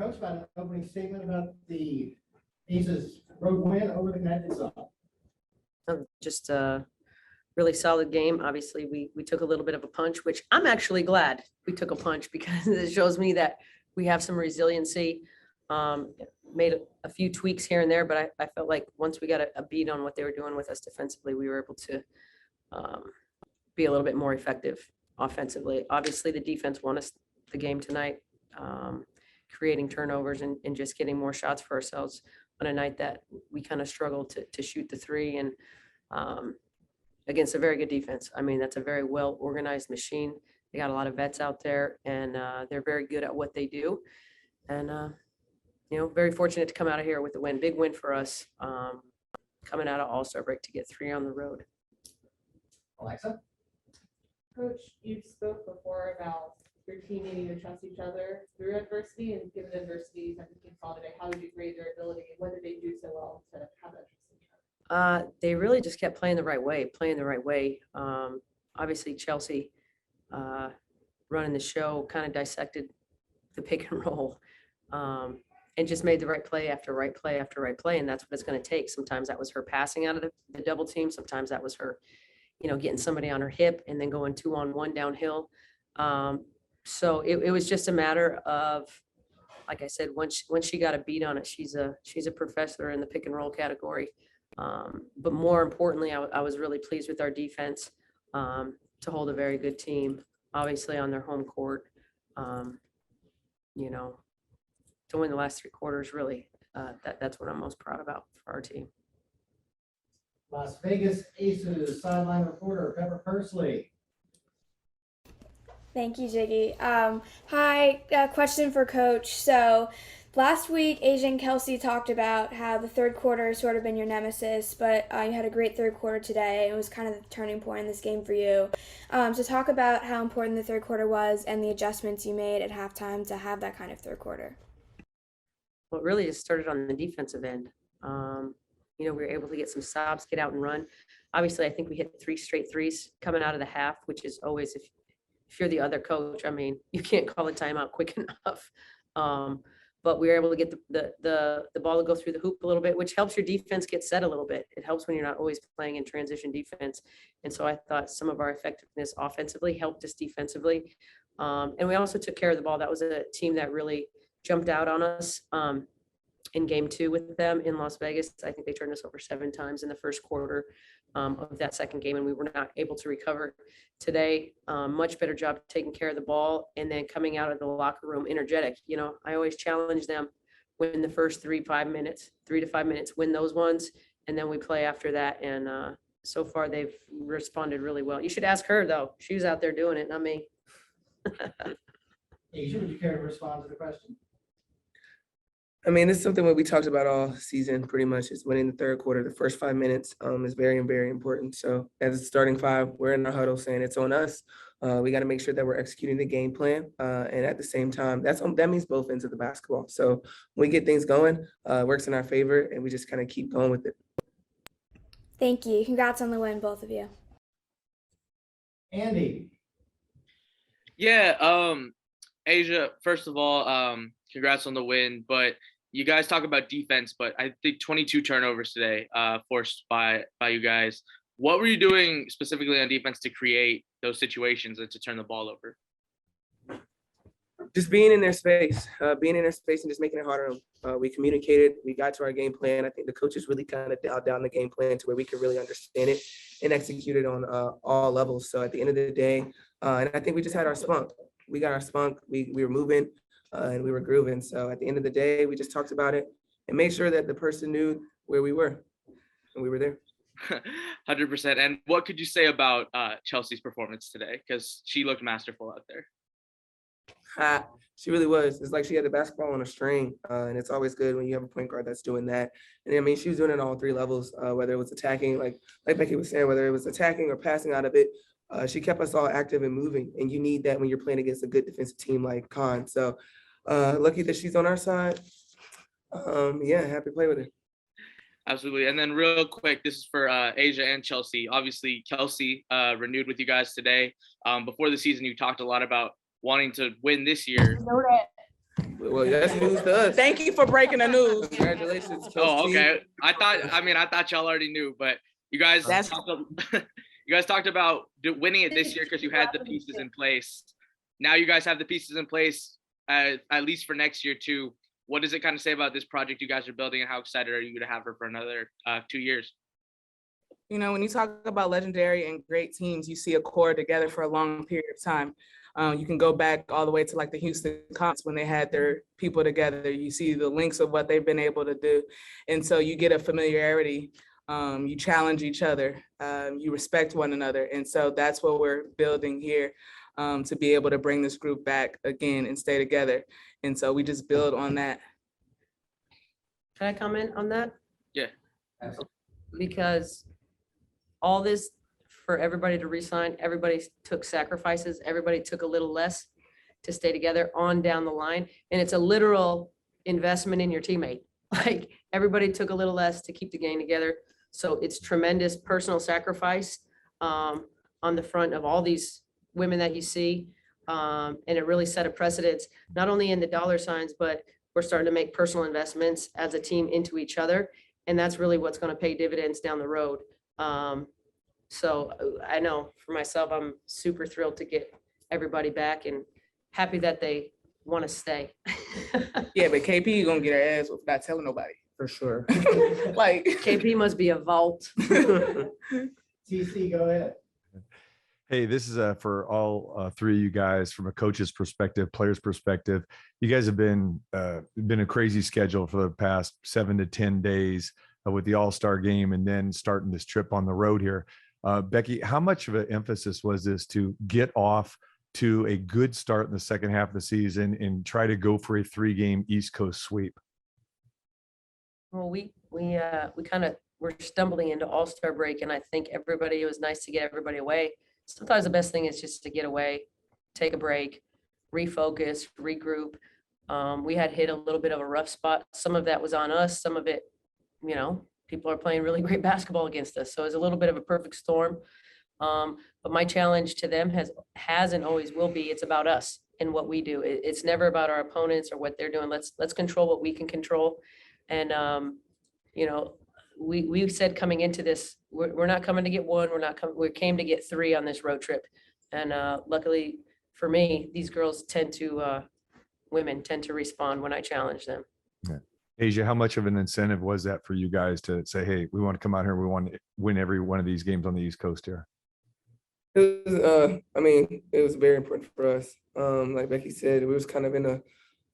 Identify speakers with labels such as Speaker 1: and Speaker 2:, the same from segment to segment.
Speaker 1: Coach, about an opening statement about the Aces road win over the Connecticut Sun.
Speaker 2: Just a really solid game. Obviously, we took a little bit of a punch, which I'm actually glad we took a punch because it shows me that we have some resiliency. Made a few tweaks here and there, but I felt like once we got a beat on what they were doing with us defensively, we were able to be a little bit more effective offensively. Obviously, the defense won us the game tonight, creating turnovers and just getting more shots for ourselves on a night that we kind of struggled to shoot the three and against a very good defense. I mean, that's a very well organized machine. They got a lot of vets out there and they're very good at what they do. And, very fortunate to come out of here with a win. Big win for us coming out of All-Star break to get 3 on the road.
Speaker 1: Alexa?
Speaker 3: Coach, you spoke before about your team needing to trust each other through adversity, and given adversity that the team saw today, how did you grade their ability and what did they do so well to have that trust in each other?
Speaker 2: They really just kept playing the right way. Obviously, Chelsea running the show kind of dissected the pick and roll and just made the right play after right play after right play. And that's what it's going to take. Sometimes that was her passing out of the double team. Sometimes that was her, getting somebody on her hip and then going 2-on-1 downhill. So it was just a matter of, like I said, once she got a beat on it, she's a professor in the pick and roll category. But more importantly, I was really pleased with our defense to hold a very good team, obviously on their home court. To win the last 3 quarters, really, that's what I'm most proud about for our team.
Speaker 1: Las Vegas Aces sideline reporter Pepper Pursley.
Speaker 4: Thank you, Jiggy. Hi, question for Coach. So last week, Asia and Kelsey talked about how the third quarter has sort of been your nemesis, but you had a great third quarter today. It was kind of the turning point in this game for you. So talk about how important the third quarter was and the adjustments you made at halftime to have that kind of third quarter.
Speaker 2: Well, it really just started on the defensive end. We were able to get some stops, get out and run. Obviously, I think we hit 3 straight threes coming out of the half, which is always, if you're the other coach, I mean, you can't call a timeout quick enough. But we were able to get the ball to go through the hoop a little bit, which helps your defense get set a little bit. It helps when you're not always playing in transition defense. And so I thought some of our effectiveness offensively helped us defensively. And we also took care of the ball. That was a team that really jumped out on us in game 2 with them in Las Vegas. I think they turned us over 7 times in the first quarter of that second game, and we were not able to recover today. Much better job taking care of the ball and then coming out of the locker room energetic. I always challenge them, win the first 3 to 5 minutes, win those ones, and then we play after that. And so far they've responded really well. You should ask her though. She was out there doing it, not me.
Speaker 1: Asia, would you care to respond to the question?
Speaker 5: I mean, it's something that we talked about all season pretty much, is winning the third quarter. The first 5 minutes is very, very important. So as a starting 5, we're in our huddle saying it's on us. We got to make sure that we're executing the game plan. And at the same time, that means both ends of the basketball. So when we get things going, works in our favor, and we just kind of keep going with it.
Speaker 4: Thank you. Congrats on the win, both of you.
Speaker 1: Andy.
Speaker 6: Yeah, Asia, first of all, congrats on the win, but you guys talk about defense, but I think 22 turnovers today forced by you guys. What were you doing specifically on defense to create those situations and to turn the ball over?
Speaker 5: Just being in their space and just making it harder. We communicated, we got to our game plan. I think the coaches really kind of dialed down the game plan to where we could really understand it and execute it on all levels. So at the end of the day, and I think we just had our spunk. We got our spunk, we were moving and we were grooving. So at the end of the day, we just talked about it and made sure that the person knew where we were and we were there.
Speaker 6: 100%. And what could you say about Chelsea's performance today? Because she looked masterful out there.
Speaker 5: She really was. It's like she had the basketball on a string, and it's always good when you have a point guard that's doing that. And I mean, she was doing it on all 3 levels, whether it was attacking, like Becky was saying, whether it was attacking or passing out of it. She kept us all active and moving, and you need that when you're playing against a good defensive team like Con. So lucky that she's on our side. Yeah, happy to play with her.
Speaker 6: Absolutely. And then real quick, this is for Asia and Chelsea. Obviously, Kelsey renewed with you guys today. Before the season, you talked a lot about wanting to win this year.
Speaker 5: Well, that's news to us.
Speaker 7: Thank you for breaking the news.
Speaker 5: Congratulations.
Speaker 6: Oh,
Speaker 5: Kelsey.
Speaker 6: okay. I thought y'all already knew, but you guys you guys talked about winning it this year because you had the pieces in place. Now you guys have the pieces in place, at least for next year too. What does it kind of say about this project you guys are building, and how excited are you to have her for another 2 years?
Speaker 7: You know, when you talk about legendary and great teams, you see a core together for a long period of time. You can go back all the way to like the Houston Comets when they had their people together. You see the links of what they've been able to do. And so you get a familiarity. You challenge each other. You respect one another. And so that's what we're building here, to be able to bring this group back again and stay together. And so we just build on that.
Speaker 2: Can I comment on that?
Speaker 6: Yeah.
Speaker 2: Because all this for everybody to resign, everybody took sacrifices, everybody took a little less to stay together on down the line. And it's a literal investment in your teammate. Like everybody took a little less to keep the game together. So it's tremendous personal sacrifice on the front of all these women that you see. And it really set a precedence, not only in the dollar signs, but we're starting to make personal investments as a team into each other. And that's really what's going to pay dividends down the road. So I know for myself, I'm super thrilled to get everybody back and happy that they want to stay.
Speaker 7: Yeah, but KP gonna get her ass without telling nobody.
Speaker 5: For sure.
Speaker 7: Like
Speaker 2: KP must be a vault.
Speaker 1: TC, go ahead.
Speaker 8: Hey, this is for all three of you guys from a coach's perspective, player's perspective. You guys have been a crazy schedule for the past 7 to 10 days with the All-Star game and then starting this trip on the road here. Becky, how much of an emphasis was this to get off to a good start in the second half of the season and try to go for a 3-game East Coast sweep?
Speaker 2: Well, we we're stumbling into All-Star break, and I think it was nice to get everybody away. Sometimes the best thing is just to get away, take a break, refocus, regroup. We had hit a little bit of a rough spot. Some of that was on us. Some of it, people are playing really great basketball against us. So it's a little bit of a perfect storm. But my challenge to them has and always will be, it's about us and what we do. It's never about our opponents or what they're doing. Let's control what we can control. And, we said coming into this, we're not coming to get one. We came to get 3 on this road trip. And luckily for me, these girls women tend to respond when I challenge them.
Speaker 8: Yeah. Asia, how much of an incentive was that for you guys to say, hey, we want to come out here, we want to win every one of these games on the East Coast here?
Speaker 5: It was very important for us. Like Becky said, we was kind of in a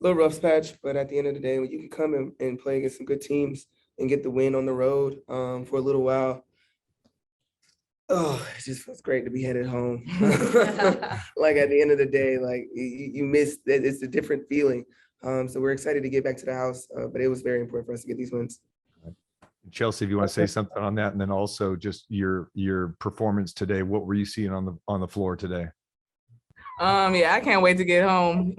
Speaker 5: little rough patch, but at the end of the day, when you can come and play against some good teams and get the win on the road for a little while, it just feels great to be headed home. Like at the end of the day, like you miss that. It's a different feeling. So we're excited to get back to the house, but it was very important for us to get these wins.
Speaker 8: Chelsea, if you want to say something on that, and then also just your performance today, what were you seeing on the floor today?
Speaker 7: Yeah, I can't wait to get home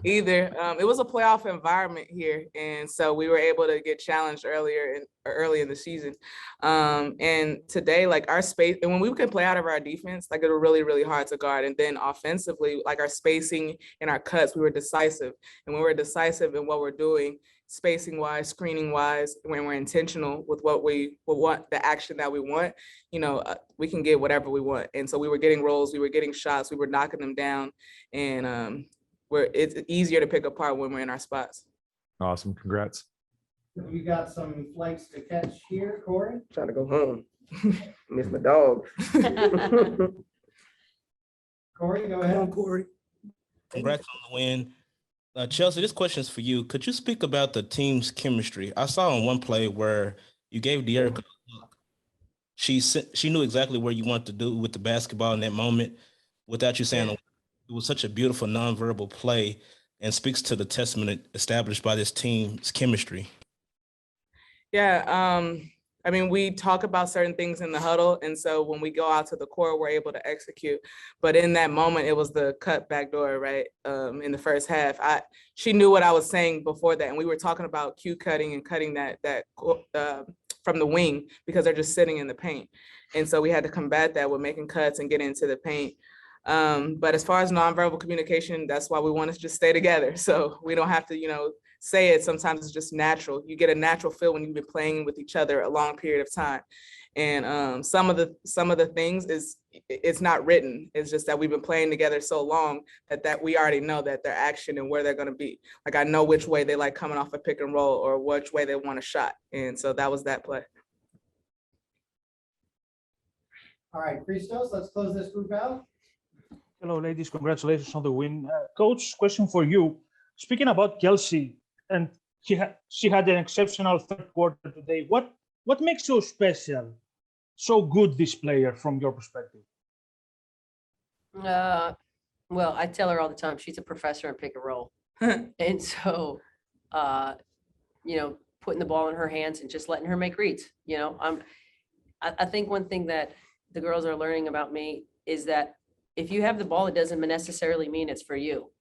Speaker 7: either. It was a playoff environment here, and so we were able to get challenged early in the season. And today, like our space, and when we can play out of our defense, like it was really, really hard to guard. And then offensively, like our spacing and our cuts, we were decisive. And when we're decisive in what we're doing, spacing wise, screening wise, when we're intentional with what we want, the action that we want, we can get whatever we want. And so we were getting rolls, we were getting shots, we were knocking them down, and it's easier to pick apart when we're in our spots.
Speaker 8: Awesome, congrats.
Speaker 1: You got some flights to catch here, Corey?
Speaker 5: Trying to go home. Miss my dog.
Speaker 1: Corey, go ahead.
Speaker 5: Corey.
Speaker 9: Congrats on the win. Chelsea, this question is for you. Could you speak about the team's chemistry? I saw on one play where you gave De'Erica a look. She knew exactly where you wanted to do with the basketball in that moment without you saying. It was such a beautiful nonverbal play and speaks to the testament established by this team's chemistry.
Speaker 7: Yeah, we talk about certain things in the huddle, and so when we go out to the court, we're able to execute. But in that moment, it was the cut back door, right? In the first half, she knew what I was saying before that, and we were talking about cue cutting and cutting that from the wing because they're just sitting in the paint, and so we had to combat that with making cuts and get into the paint. But as far as nonverbal communication, that's why we want to just stay together. So we don't have to, say it. Sometimes it's just natural. You get a natural feel when you've been playing with each other a long period of time. And some of the things it's not written. It's just that we've been playing together so long that we already know that their action and where they're going to be. Like I know which way they like coming off a pick and roll or which way they want a shot. And so that was that play.
Speaker 1: All right, Christos, let's close this group out.
Speaker 10: Hello, ladies. Congratulations on the win. Coach, question for you. Speaking about Kelsey, and she had an exceptional third quarter today. What makes so special, so good this player from your perspective?
Speaker 2: Well, I tell her all the time, she's a professor in pick and roll. And so, putting the ball in her hands and just letting her make reads, I think one thing that the girls are learning about me is that if you have the ball, it doesn't necessarily mean it's for you.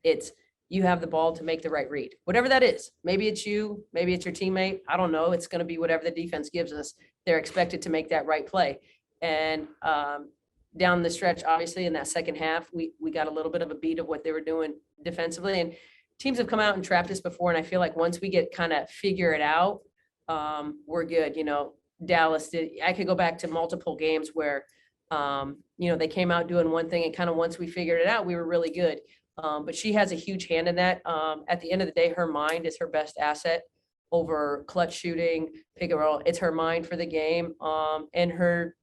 Speaker 2: It's you have the ball to make the right read, whatever that is. Maybe it's you, maybe it's your teammate. I don't know. It's going to be whatever the defense gives us. They're expected to make that right play. And down the stretch, obviously in that second half, we got a little bit of a beat of what they were doing defensively. And teams have come out and trapped us before. And I feel like once we get kind of figure it out, we're good. Dallas I could go back to multiple games where, they came out doing one thing and kind of once we figured it out, we were really good. But she has a huge hand in that. At the end of the day, her mind is her best asset over clutch shooting, pick and roll. It's her mind for the game, and her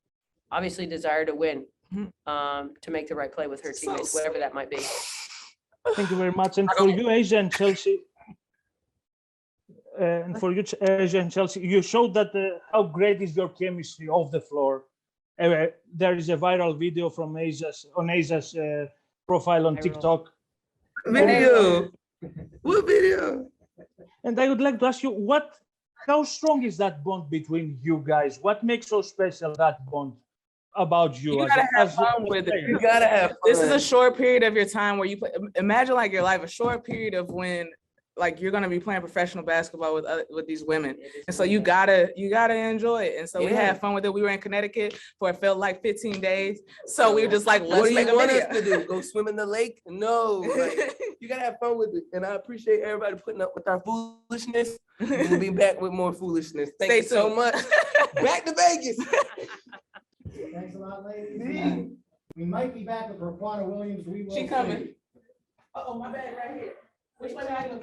Speaker 2: obviously desire to win, to make the right play with her teammates, whatever that might be.
Speaker 10: Thank you very much. And for you, Asia and Chelsea, you showed that how great is your chemistry off the floor. There is a viral video from Asia's profile on TikTok.
Speaker 5: Video. What video?
Speaker 10: And I would like to ask you, how strong is that bond between you guys? What makes so special that bond about you?
Speaker 7: You gotta have fun with it. You gotta have fun. This is a short period of your time where you play. Imagine like your life, a short period of when like you're gonna be playing professional basketball with these women, and so you gotta enjoy it. And so we had fun with it. We were in Connecticut for it felt like 15 days. So we were just like, let's make a video.
Speaker 5: What do you want us to do? Go swim in the lake? No, like, you gotta have fun with it. And I appreciate everybody putting up with our foolishness. We'll be back with more foolishness. Thank you so much. Back to Vegas.
Speaker 1: Thanks a lot, ladies. We might be back with Raquana Williams. We will
Speaker 7: She coming.
Speaker 1: see.
Speaker 7: Oh, my bag right here. Which one do I go?